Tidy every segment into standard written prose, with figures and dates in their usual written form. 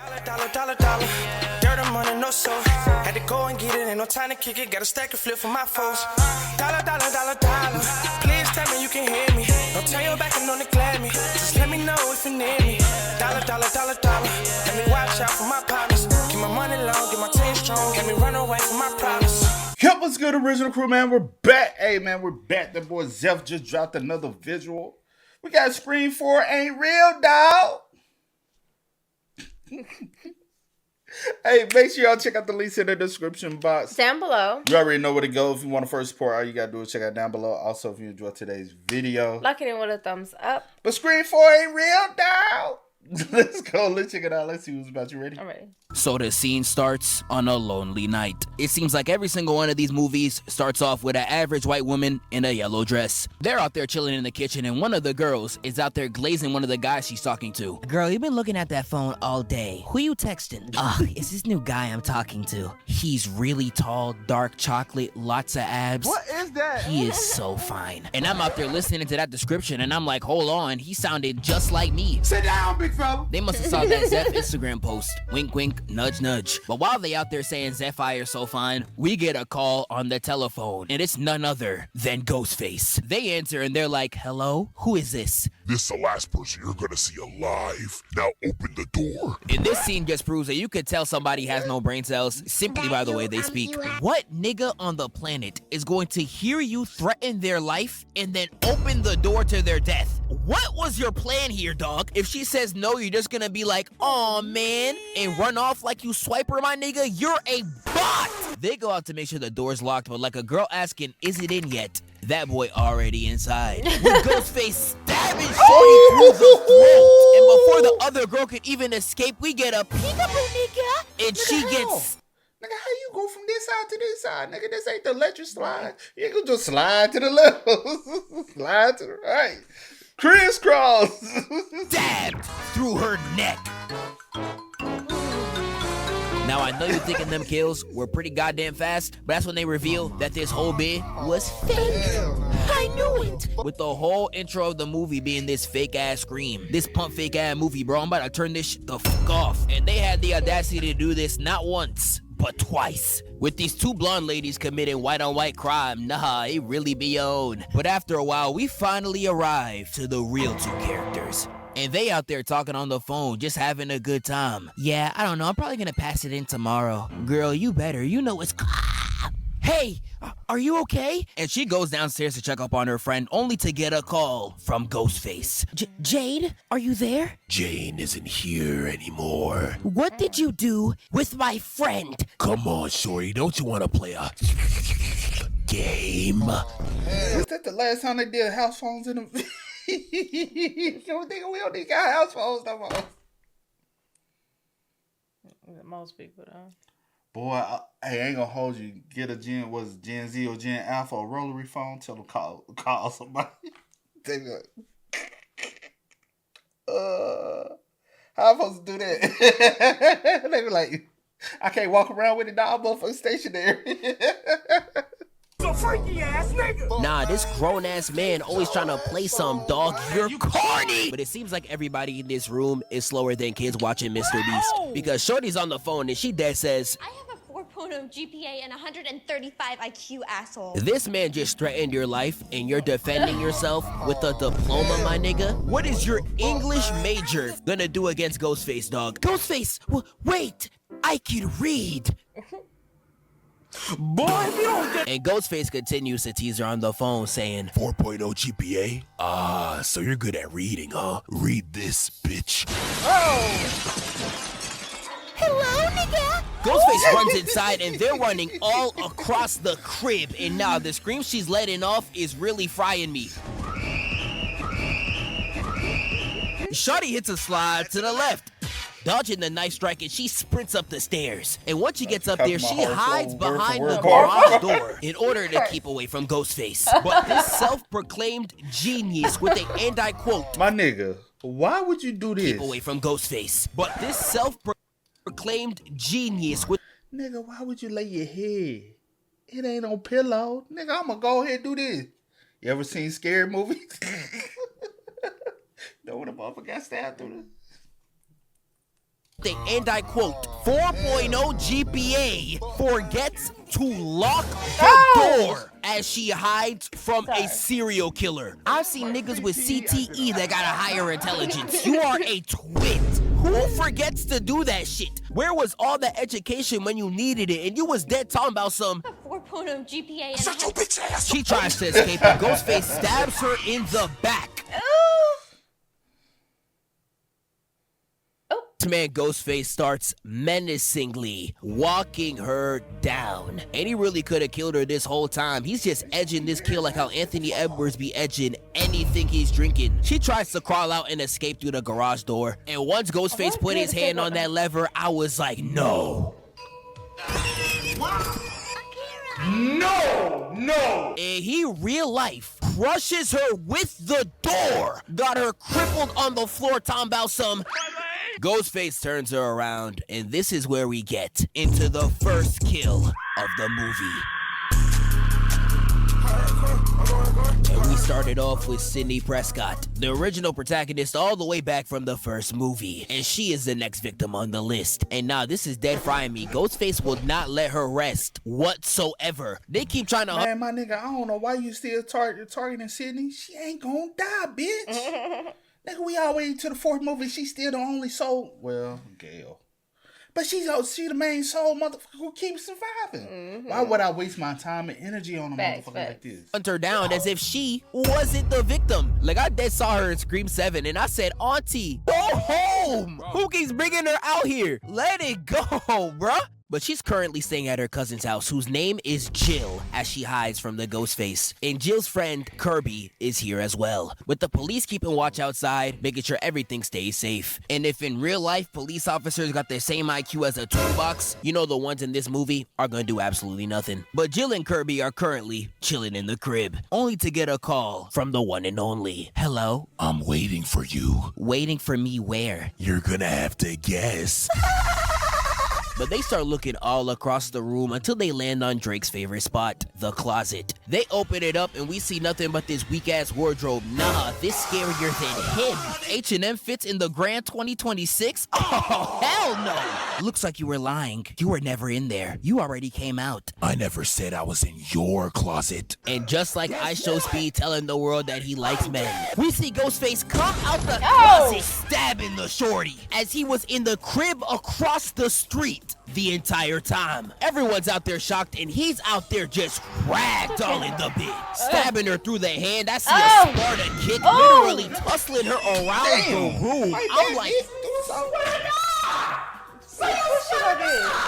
Dollar. Dirt and money, no soul. Had to go and get it, ain't no time to kick it. Got a stack of flip for my foes. Dollar. Please tell me you can hear me. Don't turn your back and don't neglect me. Just let me know if you need me. Dollar. Let me watch out for my partners. Keep my money long, get my team strong. Let me run away from my problems. Yep, what's good, original crew, man? We're back. Hey, man, we're back. That boy Zeph just dropped another visual. We got Screen 4 ain't real, dog. Hey, make sure y'all check out the links in the description box. Down below. You already know where to go. If you want to first support, all you got to do is check out down below. Also, if you enjoyed today's video, like it with a thumbs up. But Screen 4 ain't real, dog. Let's go. Let's check it out. Let's see who's about. You ready? All right. So the scene starts on a lonely night. It seems like every single one of these movies starts off with an average white woman in a yellow dress. They're out there chilling in the kitchen, and one of the girls is out there glazing one of the guys she's talking to. Girl, you've been looking at that phone all day. Who you texting? It's this new guy I'm talking to. He's really tall, dark chocolate, lots of abs. What is that? He is so fine. And I'm out there listening to that description, and I'm like, hold on, he sounded just like me. Sit down, big fella. They must have saw that Zeph Instagram post. Wink, wink, nudge, nudge. But while they out there saying Zeph I are so fine, we get a call on the telephone, and it's none other than Ghostface. They answer, and they're like, hello? Who is this? This is the last person you're gonna see alive. Now open the door. And this scene just proves that you could tell somebody has no brain cells simply by the way they speak. What nigga on the planet is going to hear you threaten their life and then open the door to their death? What was your plan here, dog? If she says no, you're just gonna be like, aw, man, and run off like you swiper, my nigga? You're a bot! They go out to make sure the door's locked, but like a girl asking, is it in yet? That boy already inside. With Ghostface stabbing Shorty through the throat. And before the other girl could even escape, we get a peekaboo, nigga. And she gets... Nigga, how you go from this side to this side? Nigga, this ain't the electric slide. You ain't gonna just slide to the left. Slide to the right. Crisscross. Stabbed through her neck. Now, I know you're thinking them kills were pretty goddamn fast, but that's when they reveal that this whole bit was fake. I knew it. With the whole intro of the movie being this fake-ass scream. This pump fake-ass movie, bro. I'm about to turn this the fuck off. And they had the audacity to do this not once, but twice. With these two blonde ladies committing white-on-white crime. Nah, it really be on. But after a while, we finally arrive to the real two characters. And they out there talking on the phone, just having a good time. Yeah, I don't know, I'm probably gonna pass it in tomorrow. Girl, you better, you know it's... Hey, are you okay? And she goes downstairs to check up on her friend, only to get a call from Ghostface. Jade, are you there? Jane isn't here anymore. What did you do with my friend? Come on, shorty, don't you want to play a game? Was that the last time they did house phones in them? We don't need got house phones no more. Most people don't. Boy, I ain't gonna hold you. Get a Gen Z or Gen Alpha or rotary phone. Tell them call somebody. They be like, how am I supposed to do that? They be like, I can't walk around with it, dog. Motherfucker stationary. Freaky ass nigga. Nah, this grown ass man always trying to play some dog. You're corny. But it seems like everybody in this room is slower than kids watching Mr. Beast. Because Shorty's on the phone and she dead says, I have a 4.0 GPA and 135 IQ, asshole. this man just threatened your life and you're defending yourself with a diploma, my nigga? What is your English major gonna do against Ghostface, dog? Ghostface, wait, I can read. Boy, if you don't get... And Ghostface continues to tease her on the phone saying, 4.0 GPA? Ah, so you're good at reading, huh? Read this, bitch. hello, nigga. Ghostface runs inside and they're running all across the crib. And now the scream she's letting off is really frying me. Shorty hits a slide to the left, dodging the knife strike, and she sprints up the stairs. And once she gets up there, she hides behind the garage door in order to keep away from Ghostface. But this self-proclaimed genius with a, and I quote, my nigga, why would you do this? keep away from Ghostface. But this self-proclaimed genius with... Nigga, why would you lay your head? It ain't on pillow. Nigga, I'm gonna go ahead and do this. You ever seen scary movies? Know when a motherfucker got stabbed through and I quote, 4.0 GPA forgets to lock the door as she hides from a serial killer. I've seen niggas with CTE that got a higher intelligence. You are a twit. Who forgets to do that shit? Where was all the education when you needed it and you was dead talking about some 4.0 GPA and Shut your bitch ass. She tries to escape and Ghostface stabs her in the back. This man Ghostface starts menacingly walking her down. And he really could have killed her this whole time. He's just edging this kill like how Anthony Edwards be edging anything he's drinking. She tries to crawl out and escape through the garage door. And once Ghostface put his hand on that lever, I was like, no. No! And he real life crushes her with the door. Got her crippled on the floor talking about some... Ghostface turns her around, and this is where we get into the first kill of the movie. And we started off with Sidney Prescott, the original protagonist all the way back from the first movie. And she is the next victim on the list. And now this is dead frying me. Ghostface will not let her rest whatsoever. They keep trying to... Man, my nigga, I don't know why you still targeting Sydney. She ain't gonna die, bitch. Nigga, we all wait to the fourth movie. She's still the only soul. Well, Gail. But she the main soul motherfucker who keeps surviving. Why would I waste my time and energy on a motherfucker like this? Hunt her down as if she wasn't the victim. Like, I dead saw her in Scream 7 and I said, Auntie, go home. Who keeps bringing her out here? Let it go, bruh. But she's currently staying at her cousin's house, whose name is Jill, as she hides from the Ghostface. And Jill's friend, Kirby, is here as well, with the police keeping watch outside, making sure everything stays safe. And if in real life, police officers got the same IQ as a toolbox, you know the ones in this movie are gonna do absolutely nothing. But Jill and Kirby are currently chilling in the crib, only to get a call from the one and only. Hello? I'm waiting for you. Waiting for me where? You're gonna have to guess. But they start looking all across the room until they land on Drake's favorite spot, the closet. They open it up and we see nothing but this weak-ass wardrobe. Nah, this scarier than him. H&M fits in the Grand 2026? Oh, hell no! Looks like you were lying. You were never in there. You already came out. I never said I was in your closet. And just like I Show Speed telling the world that he likes men, we see Ghostface come out the closet stabbing the shorty as he was in the crib across the street the entire time. Everyone's out there shocked and he's out there just ragdolling the bitch. Stabbing her through the hand. I see a Sparta kick literally tussling her around the room. I'm like,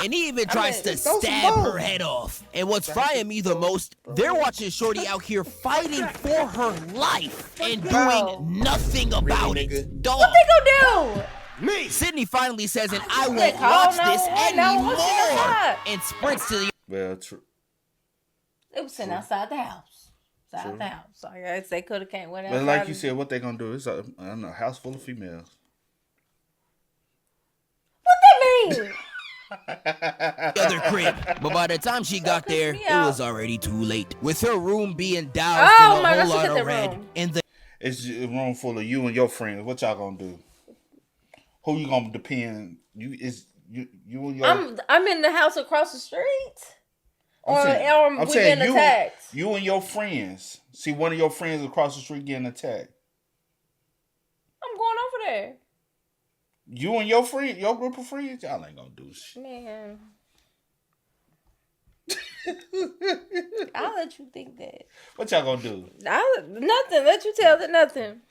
and he even tries to stab her head off. And what's frying me the most, they're watching Shorty out here fighting for her life and doing nothing about it. Dog. What they gonna do? Me. Sydney finally says, and I won't watch this anymore. And sprints to the... Well, true. It was sitting outside the house. Outside the house. I guess they could have came went outside. But like you said, what they gonna do? It's a house full of females. What that mean? other crib. But by the time she got there, it was already too late. With her room being doused in a whole lot of red. And it's a room full of you and your friends. What y'all gonna do? Who you gonna depend? You and your... I'm in the house across the street. I'm we saying getting attacked. You and your friends. See one of your friends across the street getting attacked. I'm going over there. You and your friend, your group of friends, y'all ain't gonna do shit. Man. I'll let you think that. What y'all gonna do? Nothing. Let you tell it nothing.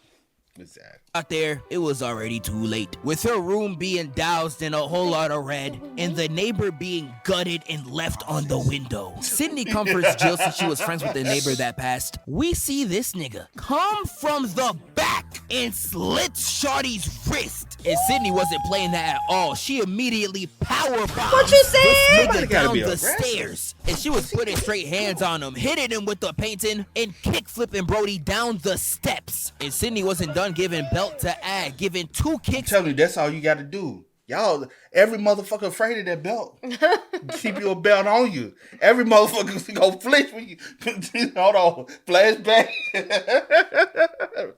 Exactly. Out there, it was already too late. With her room being doused in a whole lot of red, and the neighbor being gutted and left on the window. Sydney comforts Jill since she was friends with the neighbor that passed. We see this nigga come from the back and slits Shawty's wrist. And Sydney wasn't playing that at all. She immediately powerbombed What you said? this nigga down the aggressive. stairs. And she was putting straight hands on him, hitting him with the painting, and kick flipping Brody down the steps. And Sydney wasn't done giving belt to add, giving 2 kicks. I'm telling you, that's all you gotta do. Y'all, every motherfucker afraid of that belt. Keep your belt on you. Every motherfucker go flinch when you hold on, flashback.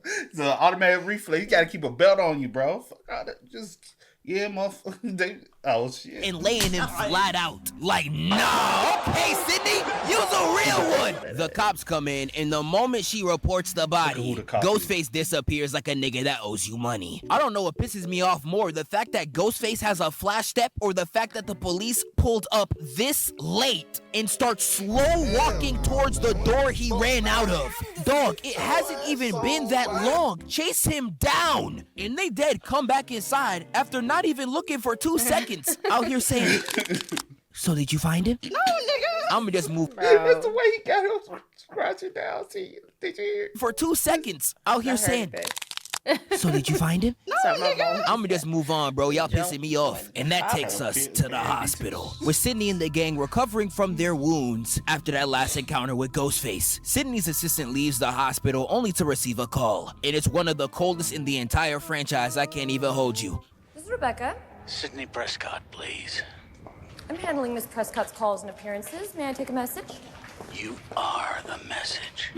It's an automatic reflex. You gotta keep a belt on you, bro. Fuck all that. Just Yeah, motherfucker. Oh, shit. and laying him flat out. Like, nah, okay, Sydney, you's a real one. The cops come in, and the moment she reports the body, Ghostface disappears like a nigga that owes you money. I don't know what pisses me off more, the fact that Ghostface has a flash step or the fact that the police pulled up this late and start slow walking towards the door he ran out of. Dog, it hasn't even been that long. Chase him down. And they dead come back inside after not even looking for 2 seconds. Out here saying, so did you find him? No, nigga. I'ma just move. That's the way he got him scratching down. See, did you hear? For 2 seconds. Out here saying, so did you find him? No, nigga. I'ma just move on, bro. Y'all pissing me off. And that takes us to the hospital, with Sydney and the gang recovering from their wounds after that last encounter with Ghostface. Sydney's assistant leaves the hospital only to receive a call. And it's one of the coldest in the entire franchise. I can't even hold you. This is Rebecca. Sydney Prescott, please. I'm handling Miss Prescott's calls and appearances. May I take a message? You are the message.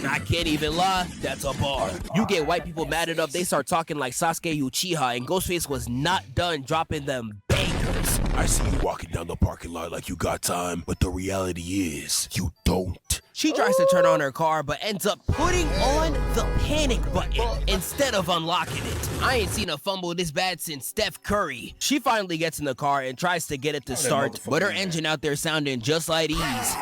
I can't even lie, that's a bar. You get white people mad enough, they start talking like Sasuke Uchiha, and Ghostface was not done dropping them bangers. I see you walking down the parking lot like you got time, but the reality is, you don't. She tries to turn on her car, but ends up putting on the panic button instead of unlocking it. I ain't seen a fumble this bad since Steph Curry. She finally gets in the car and tries to get it to start, but her engine out there sounding just like these.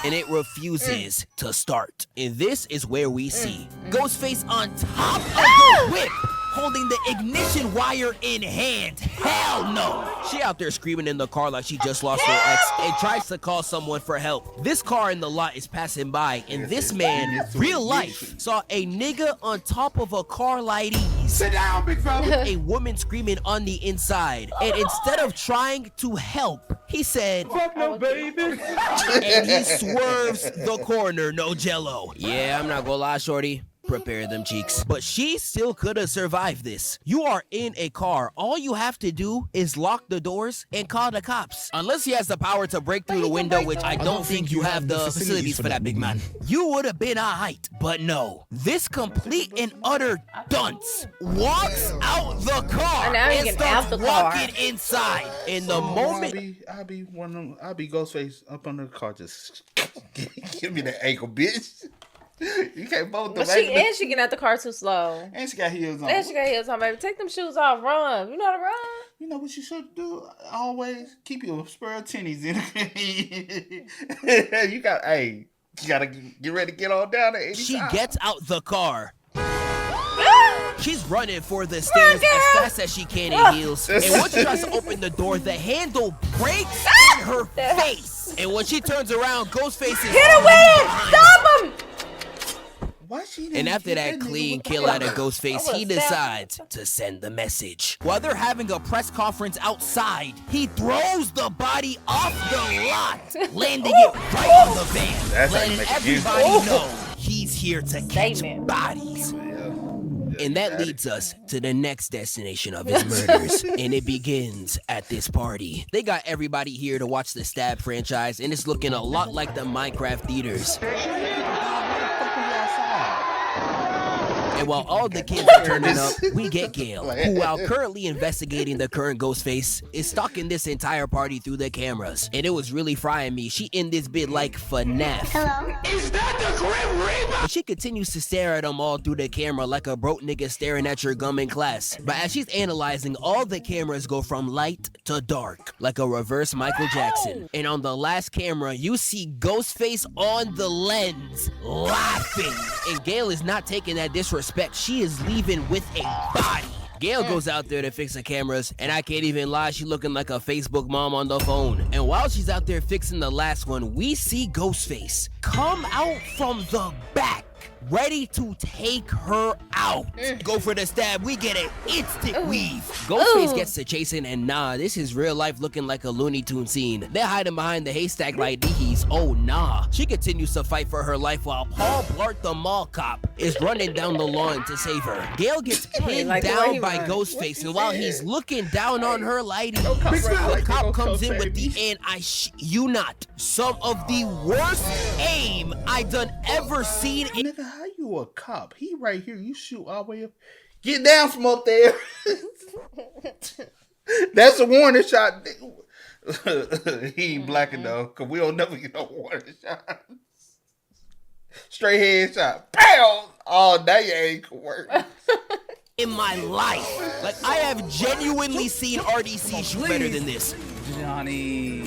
And it refuses to start. And this is where we see Ghostface on top of the whip, holding the ignition wire in hand. Hell no! She out there screaming in the car like she just lost her ex and tries to call someone for help. This car in the lot is passing by, and this man, real life, saw a nigga on top of a car like these. Sit down, big fella. A woman screaming on the inside. And instead of trying to help, he said, Fuck no, baby. and he swerves the corner, no jello. Yeah, I'm not gonna lie, shorty. Prepare them cheeks. But she still could have survived this. You are in a car. All you have to do is lock the doors and call the cops. Unless he has the power to break through the window, which I don't think you have the facilities for that, big man. You would have been alright, but no. This complete and utter dunce walks out the car and starts walking inside. In the moment, I'll be one of them. I'll be Ghostface up under the car, just give me the ankle, bitch. You can't both them. She get out the car too slow. And she got heels on. Baby. Take them shoes off, run. You know how to run? You know what you should do? Always keep your spare tennies in. You gotta get ready to get on down to 85. she gets out the car. She's running for the stairs as fast as she can in heels. And when she tries to open the door, the handle breaks in her face. And when she turns around, Ghostface is Hit her with it! Stop him! And after that clean kill out of Ghostface, he decides to send the message. While they're having a press conference outside, he throws the body off the lot, landing it right on the van, letting everybody know he's here to catch bodies. And that leads us to the next destination of his murders, and it begins at this party. They got everybody here to watch the Stab franchise, and it's looking a lot like the Minecraft theaters. And while all the kids are turning up, we get Gail, who, while currently investigating the current Ghostface, is stalking this entire party through the cameras. And it was really frying me. She in this bit like FNAF. Hello? Is that the Grim Reaper? But she continues to stare at them all through the camera like a broke nigga staring at your gum in class. But as she's analyzing, all the cameras go from light to dark, like a reverse Michael Jackson. And on the last camera, you see Ghostface on the lens, laughing. And Gail is not taking that disrespect. She is leaving with a body. Gail goes out there to fix the cameras, and I can't even lie, she looking like a Facebook mom on the phone. And while she's out there fixing the last one, we see Ghostface come out from the back, ready to take her out. Go for the stab, we get an instant weave. Ghostface gets to chasing, and nah, this is real life looking like a Looney Tune scene. They're hiding behind the haystack like Deehees. Oh nah. She continues to fight for her life while Paul Blart the mall cop is running down the lawn to save her. Gail gets pinned down by Ghostface, and while he's looking down on her lady, the cop comes in with the "and I you not." Some of the worst aim I done ever seen. Nigga, how you a cop? He right here. You shoot all the way up. Get down from up there. That's a warning shot. He ain't blacking though, because we don't never get no warning shots. Straight head shot. Pow! Oh, now your aim can work. In my life. Like, I have genuinely seen RDC shoot better than this. Johnny.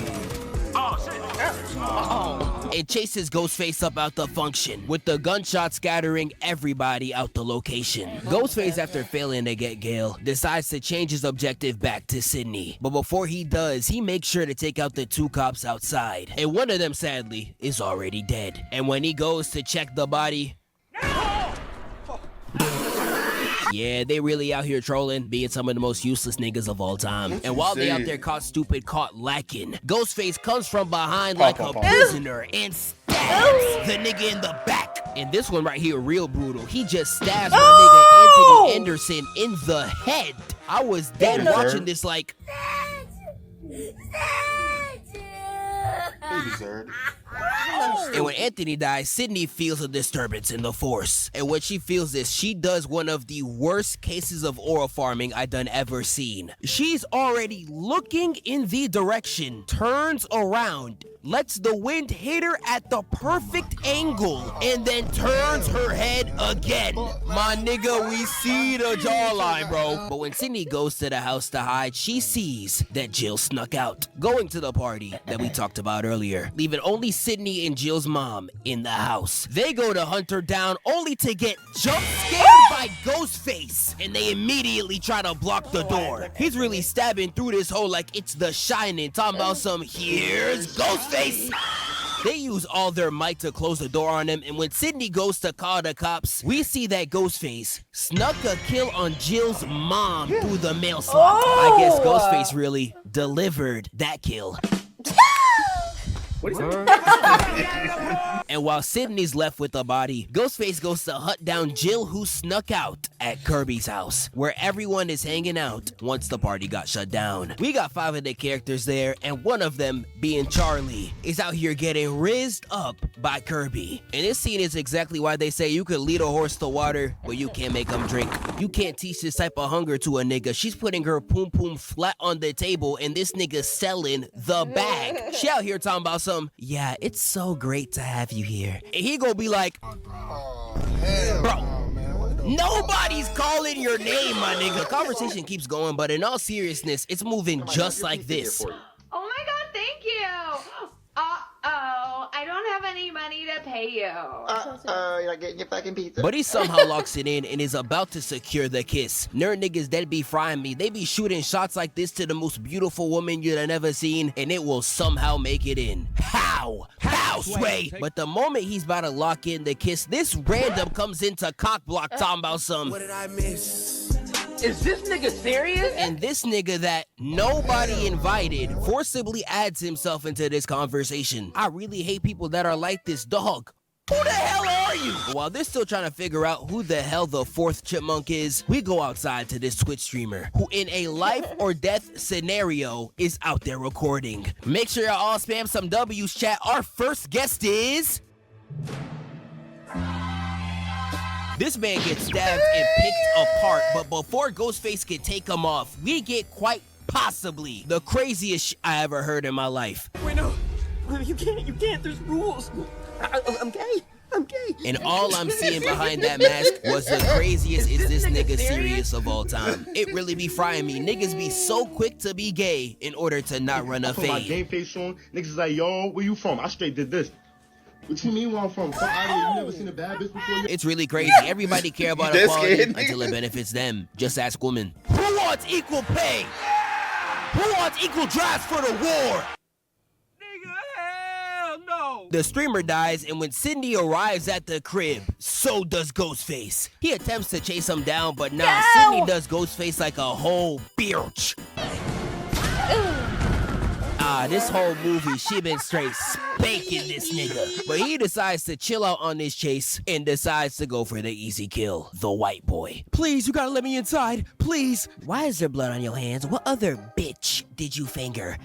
It chases Ghostface up out the function, with the gunshot scattering everybody out the location. Ghostface, after failing to get Gale, decides to change his objective back to Sydney. But before he does, he makes sure to take out the 2 cops outside. And one of them, sadly, is already dead. And when he goes to check the body... Yeah, they really out here trolling, being some of the most useless niggas of all time. And while they out there caught stupid, caught lacking, Ghostface comes from behind like a prisoner and stabs the nigga in the back. And this one right here, real brutal. He just stabs my nigga Anthony Anderson in the head. I was dead watching this like... He deserved it. And when Anthony dies, Sydney feels a disturbance in the force. And when she feels this, she does one of the worst cases of oral farming I done ever seen. She's already looking in the direction, turns around, lets the wind hit her at the perfect angle, and then turns her head again. My nigga, we see the jawline, bro. But when Sydney goes to the house to hide, she sees that Jill snuck out, going to the party that we talked about earlier, leaving only Sydney and Jill's mom in the house. They go to hunt her down only to get jump scared by Ghostface, and they immediately try to block the door. He's really stabbing through this hole like it's The Shining, talking about some here's Ghostface. They use all their might to close the door on him, and when Sydney goes to call the cops, we see that Ghostface snuck a kill on Jill's mom through the mail slot. I guess Ghostface really delivered that kill. And while Sydney's left with the body, Ghostface goes to hunt down Jill, who snuck out at Kirby's house, where everyone is hanging out once the party got shut down. We got 5 of the characters there, and one of them, being Charlie, is out here getting rizzed up by Kirby. And this scene is exactly why they say you could lead a horse to water, but you can't make him drink. You can't teach this type of hunger to a nigga. She's putting her poom poom flat on the table, and this nigga selling the bag. She out here talking about some, yeah, it's so great to have you here. And he gonna be like, bro, nobody's calling your name, my nigga. The conversation keeps going, but in all seriousness, it's moving just like this. Oh my god, thank you. Uh-oh, I don't have any money to pay you. You're not getting your fucking pizza. But he somehow locks it in and is about to secure the kiss. Nerd niggas that be frying me, they be shooting shots like this to the most beautiful woman you'd have never seen, and it will somehow make it in. How? How, Sway? But the moment he's about to lock in the kiss, this random comes into cock block talking about some, what did I miss? Is this nigga serious? And this nigga that nobody invited forcibly adds himself into this conversation. I really hate people that are like this, dog. Who the hell are you? While they're still trying to figure out who the hell the 4th chipmunk is, we go outside to this Twitch streamer who in a life or death scenario is out there recording. Make sure y'all all spam some W's, chat. Our first guest is... This man gets stabbed and picked apart, but before Ghostface can take him off, we get quite possibly the craziest I ever heard in my life. Wait, no. You can't, there's rules. I'm gay. And all I'm seeing behind that mask was the craziest is this nigga serious of all time. It really be frying me. Niggas be so quick to be gay in order to not run a I put my fade. game face on. Niggas is like, yo, where you from? I straight did this. What you mean where I'm from? Fuck out of here. You never seen a bad bitch before? It's really crazy. Everybody care about equality until it benefits them. Just ask women. Who wants equal pay? Who wants equal drives for the war? No. The streamer dies, and when Sydney arrives at the crib, so does Ghostface. He attempts to chase him down, but nah, Sydney does Ghostface like a whole bitch. This whole movie, she been straight spanking this nigga. But he decides to chill out on this chase and decides to go for the easy kill, the white boy. Please, you gotta let me inside, please. Why is there blood on your hands? What other bitch did you finger?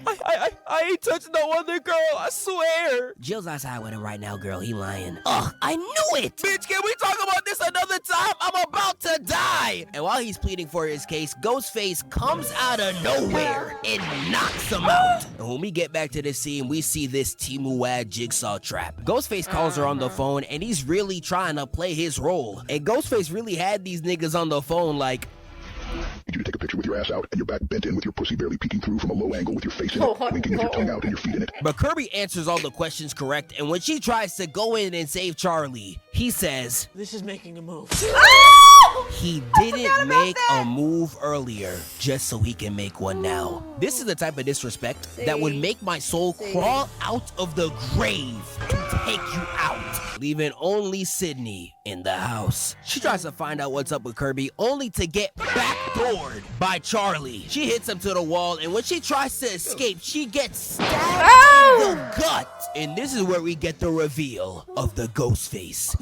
I ain't touching no other girl, I swear. Jill's outside with him right now, girl. He lying. Ugh, I knew it. Bitch, can we talk about this another time? I'm about to die. And while he's pleading for his case, Ghostface comes out of nowhere and knocks him out. And when we get back to the scene, we see this Timuad jigsaw trap. Ghostface calls her on the phone, and he's really trying to play his role. And Ghostface really had these niggas on the phone like, need you to take a picture with your ass out and your back bent in with your pussy barely peeking through from a low angle with your face in it, winking with your tongue out and your feet in it. But Kirby answers all the questions correct, and when she tries to go in and save Charlie, he says, This is making a move. he didn't make a move earlier just so he can make one now. This is the type of disrespect that would make my soul crawl out of the grave to take you out, leaving only Sydney in the house. She tries to find out what's up with Kirby, only to get backdoored by Charlie. She hits him to the wall, and when she tries to escape, she gets stabbed in the gut. And this is where we get the reveal of the Ghostface.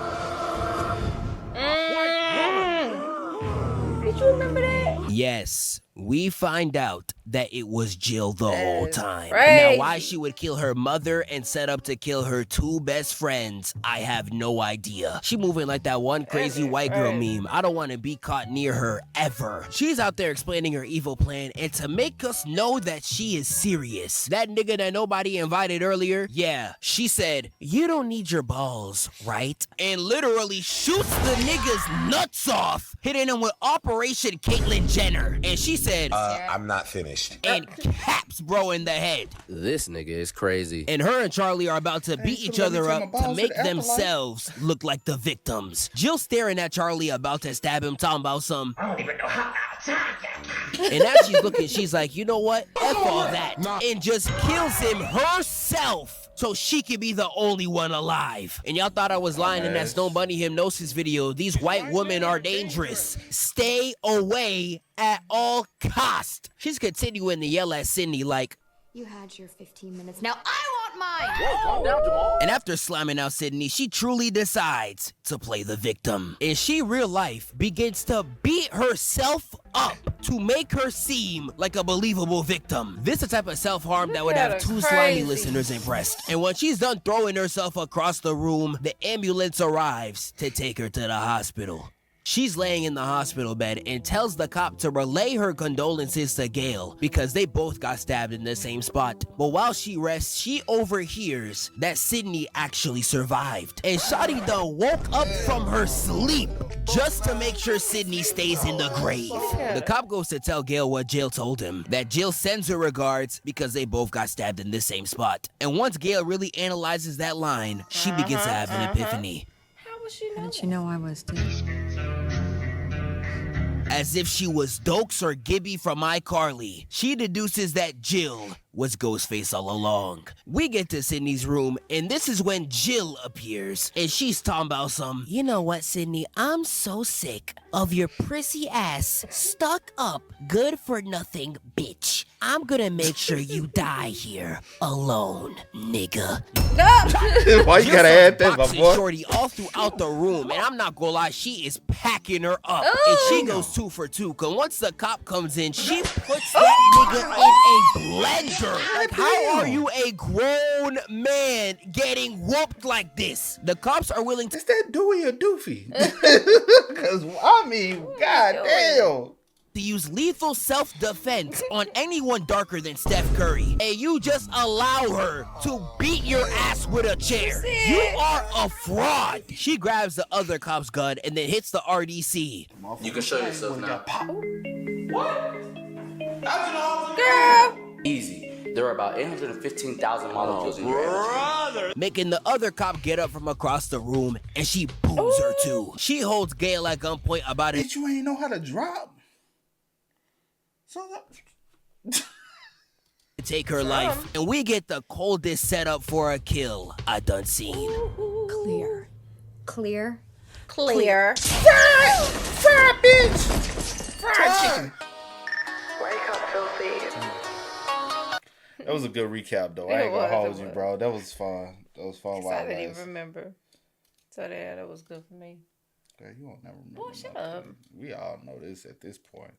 Did you remember that? Yes, we find out that it was Jill the whole time. Crazy. Now, why she would kill her mother and set up to kill her two best friends, I have no idea. She moving like that one crazy white girl meme. I don't want to be caught near her ever. She's out there explaining her evil plan, and to make us know that she is serious. That nigga that nobody invited earlier, yeah, she said, you don't need your balls, right? And literally shoots the nigga's nuts off, hitting him with Operation Caitlyn Jenner. And she said, I'm not finished. And caps bro in the head. This nigga is crazy. And her and Charlie are about to beat each other up to make themselves look like the victims. Jill staring at Charlie about to stab him, talking about some, I don't even know how to. And as she's looking, she's like, you know what? F all that. And just kills him herself so she can be the only one alive. And y'all thought I was lying in that Stone Bunny hypnosis video. These white women are dangerous. Stay away at all cost. She's continuing to yell at Sydney like, You had your 15 minutes. Now I want mine! Whoa, calm down, Jamal. and after slamming out Sydney, she truly decides to play the victim. And she, real life, begins to beat herself up to make her seem like a believable victim. This is the type of self-harm that would have two slimy listeners impressed. And when she's done throwing herself across the room, the ambulance arrives to take her to the hospital. She's laying in the hospital bed and tells the cop to relay her condolences to Gail because they both got stabbed in the same spot. But while she rests, she overhears that Sydney actually survived. And Shawty done woke up from her sleep just to make sure Sydney stays in the grave. The cop goes to tell Gail what Jill told him, that Jill sends her regards because they both got stabbed in the same spot. And once Gail really analyzes that line, she begins to have an epiphany. How did you know I was too? As if she was Dokes or Gibby from iCarly, she deduces that Jill was Ghostface all along. We get to Sydney's room, and this is when Jill appears, and she's talking about some, you know what, Sydney, I'm so sick of your prissy ass, stuck up, good for nothing bitch. I'm gonna make sure you die here alone, nigga. Why you gotta add that, my boy? Shorty all throughout the room, and I'm not gonna lie, she is packing her up, and she goes 2 for 2. Cause once the cop comes in, she puts that nigga in a blender. Like, how are you a grown man getting whooped like this? The cops are willing to. Is that Dewey or Doofy? Cause I mean, goddamn. To use lethal self-defense on anyone darker than Steph Curry, and you just allow her to beat your ass with a chair. You are a fraud. She grabs the other cop's gun and then hits the RDC. You can show yourself now. What? Girl. Easy. There are about 815,000 molecules in your energy. Making the other cop get up from across the room, and she booms her too. She holds Gail at gunpoint about it. Bitch, you ain't know how to drop. So Take her life, and we get the coldest setup for a kill I done seen. Clear. Clear. Clear. Fried, bitch. Fried chicken. Wake up, filthy. That was a good recap, though. I ain't gonna hold you, bro. That was fun. That was fun. I didn't even remember. So that was good for me. Girl, you won't never remember. Boy, shut up. We all know this at this point.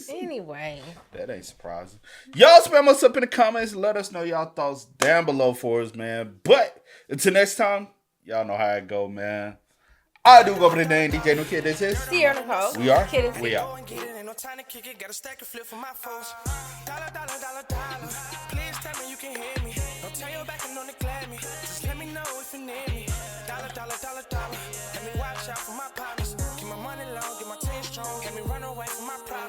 Anyway. That ain't surprising. Y'all spam us up in the comments. Let us know y'all thoughts down below for us, man. But until next time, y'all know how it go, man. I do go over the name DJ No Kid. This is Sierra Nicole. We are. Kid and We out. Ain't no time to kick it, got a stack of flip for my foes. Dollar. Please tell me you can hear me. Don't turn your back and don't neglect me. Just let me know if you need me. Dollar. Let me watch out for my partners. Keep my money low, get my team strong. Let me run away from my problems.